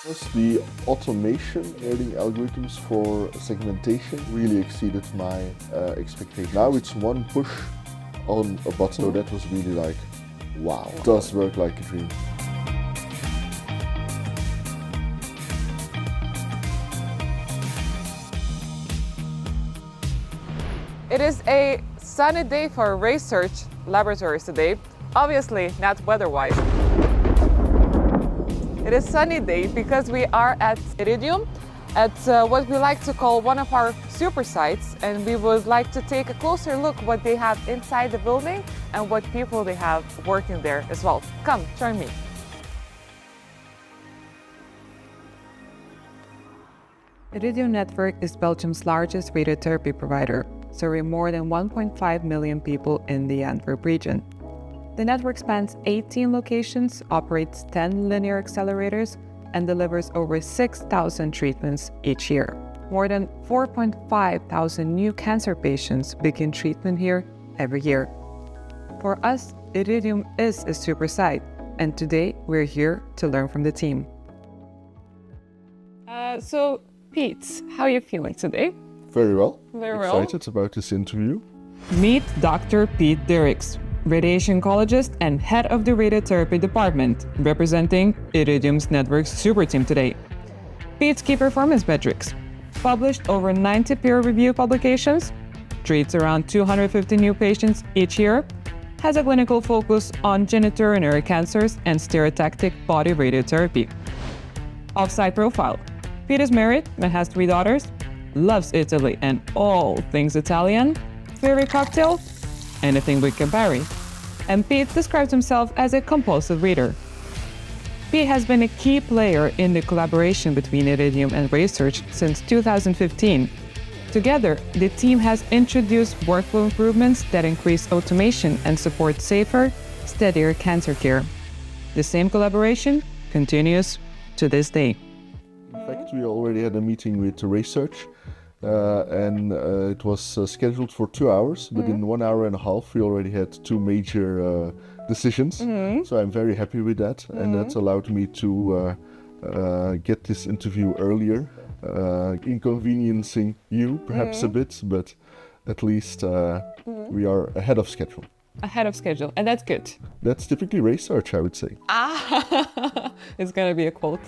The automation learning algorithms for segmentation really exceeded my expectation. Now it's one push on a button, so that was really like, wow, it does work like a dream. It is a sunny day for RaySearch laboratories today, obviously not weather-wise. It is sunny day because we are at Iridium, at what we like to call one of our super sites, and we would like to take a closer look what they have inside the building and what people they have working there as well. Come, join me. Iridium Netwerk is Belgium's largest radiotherapy provider, serving more than 1.5 million people in the Antwerp region. The network spans 18 locations, operates 10 linear accelerators, and delivers over 6,000 treatments each year. More than 4,500 new cancer patients begin treatment here every year. For us, Iridium is a super site, and today we're here to learn from the team. So, Piet, how are you feeling today? Very well. Very well. Excited about this interview. Meet Dr. Piet Dirix, radiation oncologist and head of the Radiotherapy Department, representing Iridium's network's super team today. Piet's key performance metrics: published over 90 peer-reviewed publications, treats around 250 new patients each year, has a clinical focus on genitourinary cancers and stereotactic body radiotherapy. Off-site profile: Piet is married and has 3 daughters, loves Italy and all things Italian, favorite cocktail, anything with Campari. And Piet describes himself as a compulsive reader. Piet has been a key player in the collaboration between Iridium and RaySearch since 2015. Together, the team has introduced workflow improvements that increase automation and support safer, steadier cancer care. The same collaboration continues to this day. In fact, we already had a meeting with RaySearch. And it was scheduled for 2 hours, but in 1 hour and a half we already had 2 major decisions. So I'm very happy with that, and that's allowed me to get this interview earlier, inconveniencing you perhaps a bit, but at least we are ahead of schedule. Ahead of schedule, and that's good. That's typically RaySearch, I would say. Ah, it's gonna be a quote.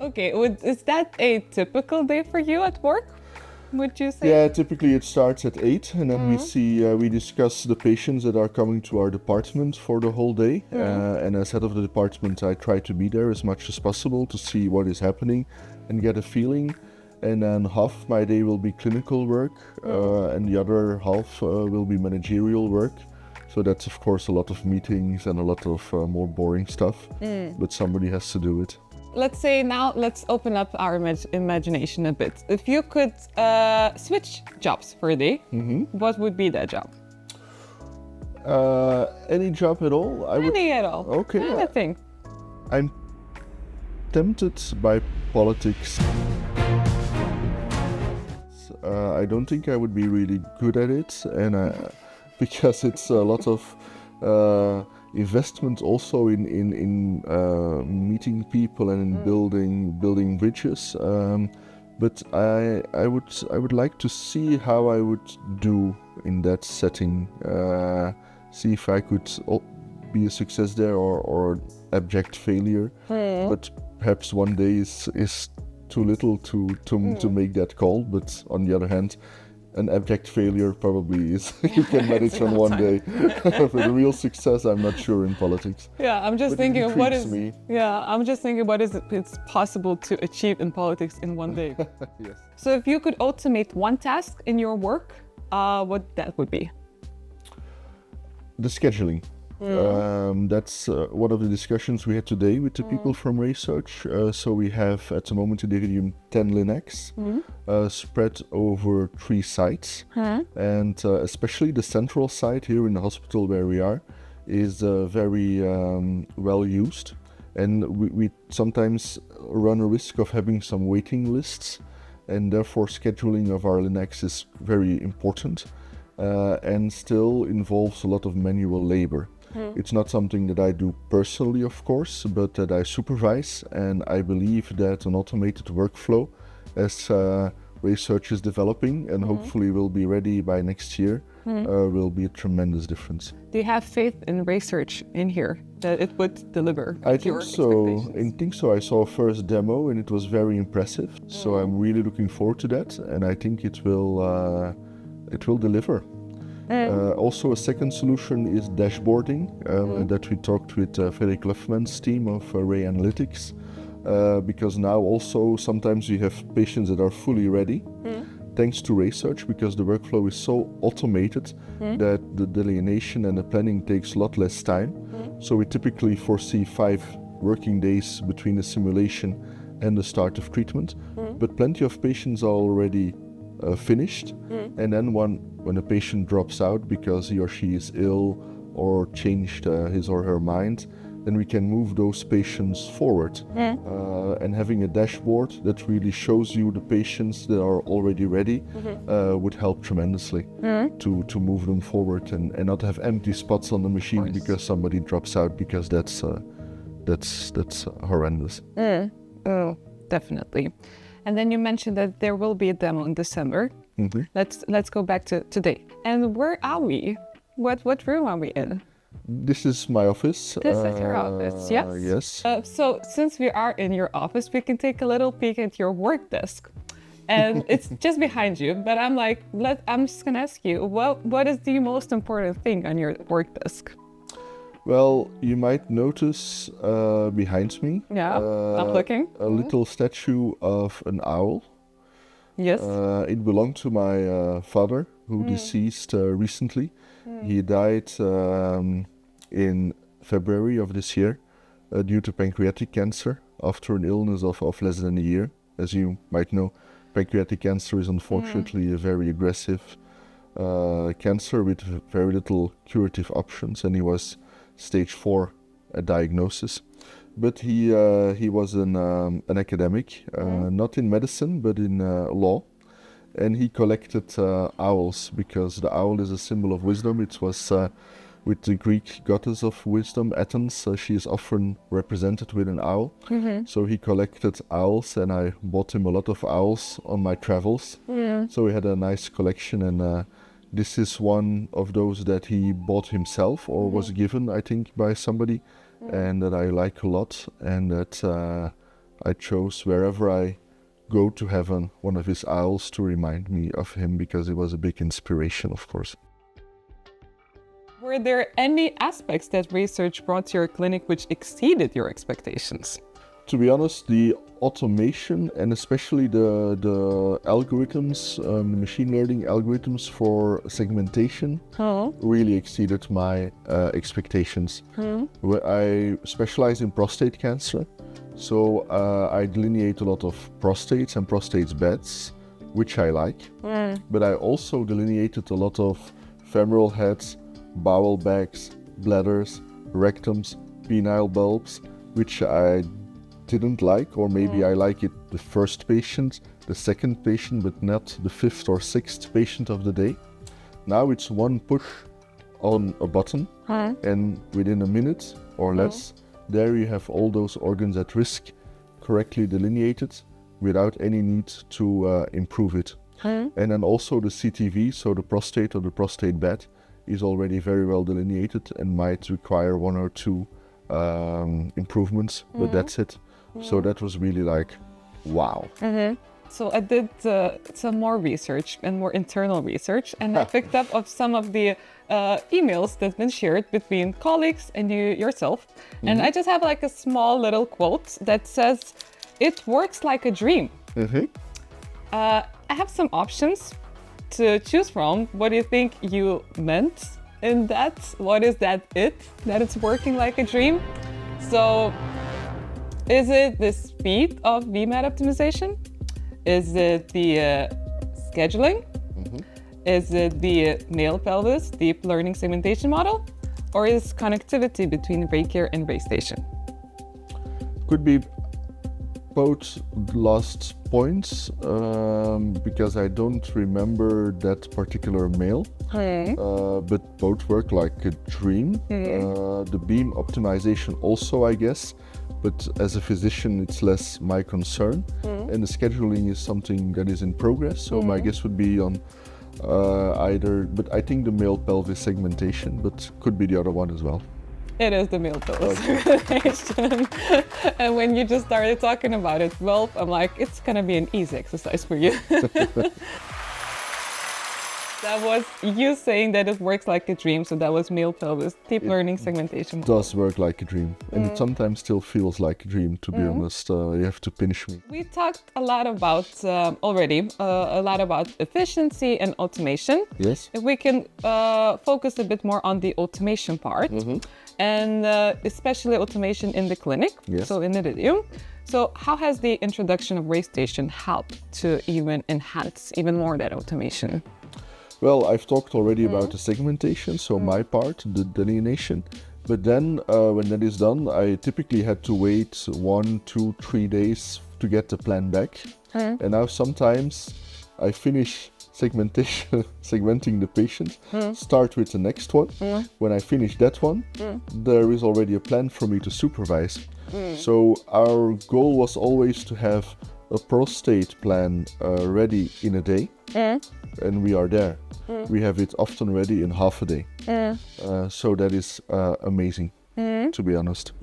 Okay, is that a typical day for you at work, would you say? Yeah, typically it starts at 8, and then we discuss the patients that are coming to our department for the whole day. And as head of the department, I try to be there as much as possible to see what is happening and get a feeling. And then half my day will be clinical work, and the other half will be managerial work. So that's of course a lot of meetings and a lot of more boring stuff, but somebody has to do it. Let's say now, let's open up our imagination a bit. If you could switch jobs for a day, what would be that job? Any job at all? Any at all. Okay. Anything. I'm tempted by politics. I don't think I would be really good at it, and because it's a lot of investment also in meeting people and in building bridges, but I would like to see how I would do in that setting, see if I could be a success there or abject failure. But perhaps one day is too little to make that call, but on the other hand, an abject failure probably is you can manage on one day. But a real success, I'm not sure in politics. Yeah, I'm just thinking of what is. Yeah, I'm just thinking what is it's possible to achieve in politics in one day. Yes. So if you could automate one task in your work, what that would be? The scheduling. That's one of the discussions we had today with the people from RaySearch. So we have at the moment in Iridium 10 Linux spread over 3 sites, and especially the central site here in the hospital where we are is very well used, and we sometimes run a risk of having some waiting lists, and therefore scheduling of our Linux is very important and still involves a lot of manual labor. It's not something that I do personally, of course, but that I supervise, and I believe that an automated workflow, as RaySearch is developing and hopefully will be ready by next year, will be a tremendous difference. Do you have faith in RaySearch in here, that it would deliver I your think so. expectations? I think so. I saw a first demo and it was very impressive. So I'm really looking forward to that, and I think it will deliver. Also, a second solution is dashboarding that we talked with Frederick Luffman's team of Ray Analytics, because now also sometimes we have patients that are fully ready. Thanks to RaySearch, because the workflow is so automated that the delineation and the planning takes a lot less time. So we typically foresee 5 working days between the simulation and the start of treatment. But plenty of patients are already finished. And then when a patient drops out because he or she is ill or changed his or her mind, then we can move those patients forward. And having a dashboard that really shows you the patients that are already ready would help tremendously to move them forward and not have empty spots on the machine because somebody drops out, because that's horrendous. Oh, definitely. And then you mentioned that there will be a demo in December. Let's go back to today. And where are we? What room are we in? This is my office. This is your office, yes? Yes. So since we are in your office, we can take a little peek at your work desk. And it's just behind you, but I'm just gonna ask you, what is the most important thing on your work desk? Well, you might notice behind me I'm looking. a little statue of an owl. Yes. It belonged to my father, who deceased recently. He died in February of this year due to pancreatic cancer after an illness of less than a year. As you might know, pancreatic cancer is unfortunately a very aggressive cancer with very little curative options, and he was stage 4 diagnosis. But he was an academic, not in medicine, but in law. And he collected owls, because the owl is a symbol of wisdom. It was with the Greek goddess of wisdom, Athens. She is often represented with an owl. So he collected owls, and I bought him a lot of owls on my travels. So we had a nice collection, and this is one of those that he bought himself or was given, I think, by somebody, and that I like a lot, and that I chose wherever I go to have one of his owls to remind me of him, because it was a big inspiration, of course. Were there any aspects that RaySearch brought to your clinic which exceeded your expectations? To be honest, the automation and especially the algorithms, the machine learning algorithms for segmentation really exceeded my expectations. I specialize in prostate cancer, so I delineate a lot of prostates and prostate beds, which I like. But I also delineated a lot of femoral heads, bowel bags, bladders, rectums, penile bulbs, which I didn't like, or maybe I like it the first patient, the second patient, but not the 5th or 6th patient of the day. Now it's one push on a button, and within a minute or less, there you have all those organs at risk correctly delineated without any need to improve it. And then also the CTV, so the prostate or the prostate bed, is already very well delineated and might require 1 or 2 improvements, but that's it. So that was really like, wow. So I did some more research and more internal research, and I picked up of some of the emails that's been shared between colleagues and you yourself. And I just have like a small little quote that says, "It works like a dream." I have some options to choose from. What do you think you meant in that? What is that that it's working like a dream? So is it the speed of VMAT optimization? Is it the scheduling? Is it the male pelvis deep learning segmentation model? Or is connectivity between RayCare and RayStation? Could be both last points because I don't remember that particular mail, but both work like a dream. The beam optimization also, I guess, but as a physician it's less my concern, and the scheduling is something that is in progress, so my guess would be on either, but I think the male pelvis segmentation, but could be the other one as well. It is the male pelvis segmentation. And when you just started talking about it, well, I'm like, it's gonna be an easy exercise for you. That was you saying that it works like a dream, so that was male pelvis, deep learning segmentation. It does work like a dream, and it sometimes still feels like a dream, to be honest. You have to pinch me. We talked a lot about already, a lot about efficiency and automation. Yes. If we can focus a bit more on the automation part, and especially automation in the clinic, so in Iridium. So how has the introduction of RayStation helped to even enhance even more that automation? Well, I've talked already about the segmentation, so my part, the delineation. But then when that is done, I typically had to wait 1, 2, 3 days to get the plan back. And now sometimes I finish segmenting the patient, start with the next one. When I finish that one, there is already a plan for me to supervise. So our goal was always to have a prostate plan ready in a day, and we are there. We have it often ready in half a day. So that is amazing, to be honest.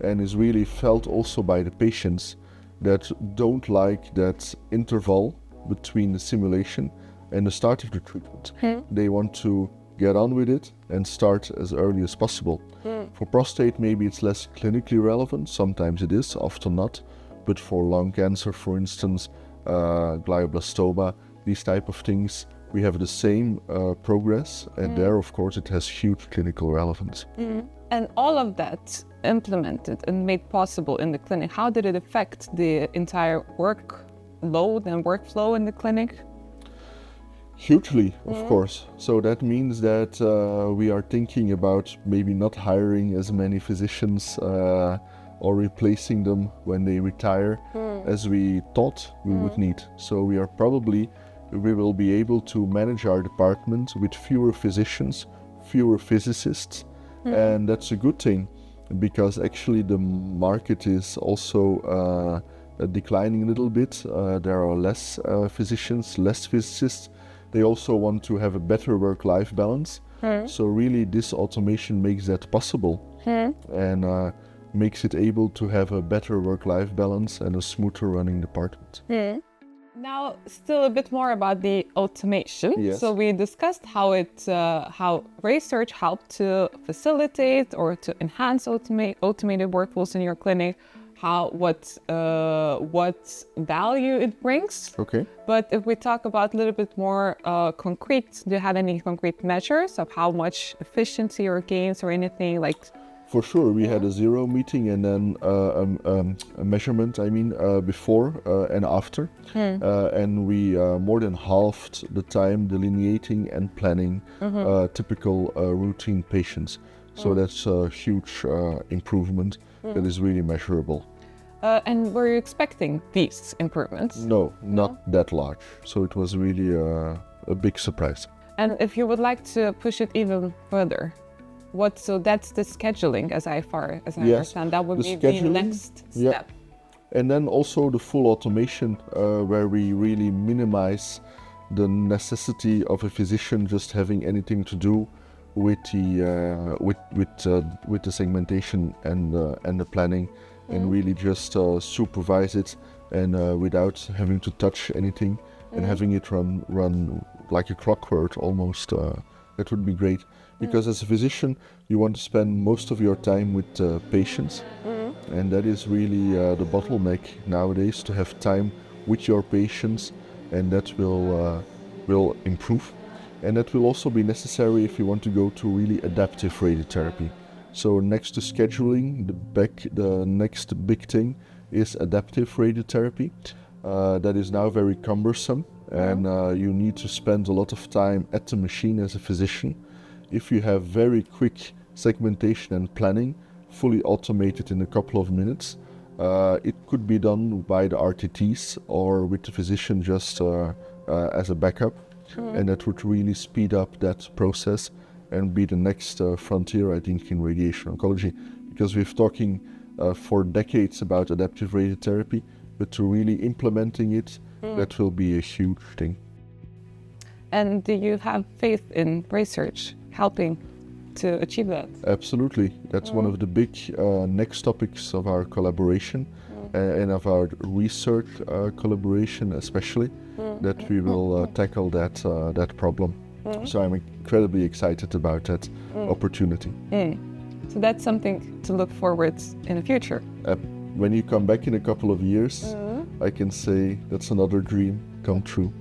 And is really felt also by the patients that don't like that interval between the simulation and the start of the treatment. They want to get on with it and start as early as possible. For prostate, maybe it's less clinically relevant. Sometimes it is, often not. But for lung cancer, for instance, glioblastoma, these type of things, we have the same progress, and there, of course, it has huge clinical relevance. And all of that implemented and made possible in the clinic, how did it affect the entire workload and workflow in the clinic? Hugely, of course. So that means that we are thinking about maybe not hiring as many physicians or replacing them when they retire as we thought we would need. So we will be able to manage our department with fewer physicians, fewer physicists, and that's a good thing because actually the market is also declining a little bit. There are less physicians, less physicists. They also want to have a better work-life balance. So really this automation makes that possible and makes it able to have a better work-life balance and a smoother running department. Now, still a bit more about the automation. Yes. So we discussed how RaySearch helped to facilitate or to enhance automated workflows in your clinic, what value it brings. Okay. But if we talk about a little bit more concrete, do you have any concrete measures of how much efficiency or gains or anything like? For sure, we had a zero meeting and then a measurement, before and after. And we more than halved the time delineating and planning typical routine patients. So that's a huge improvement that is really measurable. And were you expecting these improvements? No, not that large. So it was really a big surprise. And if you would like to push it even further, so that's the scheduling, as I understand, that would be the next step. And then also the full automation, where we really minimize the necessity of a physician just having anything to do with the segmentation and the planning, and really just supervise it and without having to touch anything and having it run like a clockwork almost. That would be great. Because as a physician, you want to spend most of your time with patients, and that is really the bottleneck nowadays, to have time with your patients, and that will improve. And that will also be necessary if you want to go to really adaptive radiotherapy. So next to scheduling, the next big thing is adaptive radiotherapy. That is now very cumbersome, and you need to spend a lot of time at the machine as a physician. If you have very quick segmentation and planning, fully automated in a couple of minutes, It could be done by the RTTs or with the physician just as a backup, and that would really speed up that process and be the next frontier, I think, in radiation oncology, because we've talking for decades about adaptive radiotherapy, but to really implementing it, that will be a huge thing. And do you have faith in RaySearch helping to achieve that? Absolutely. That's one of the big next topics of our collaboration and of our research collaboration especially, that we will tackle that problem. So I'm incredibly excited about that opportunity. So that's something to look forward in the future. When you come back in a couple of years, I can say that's another dream come true.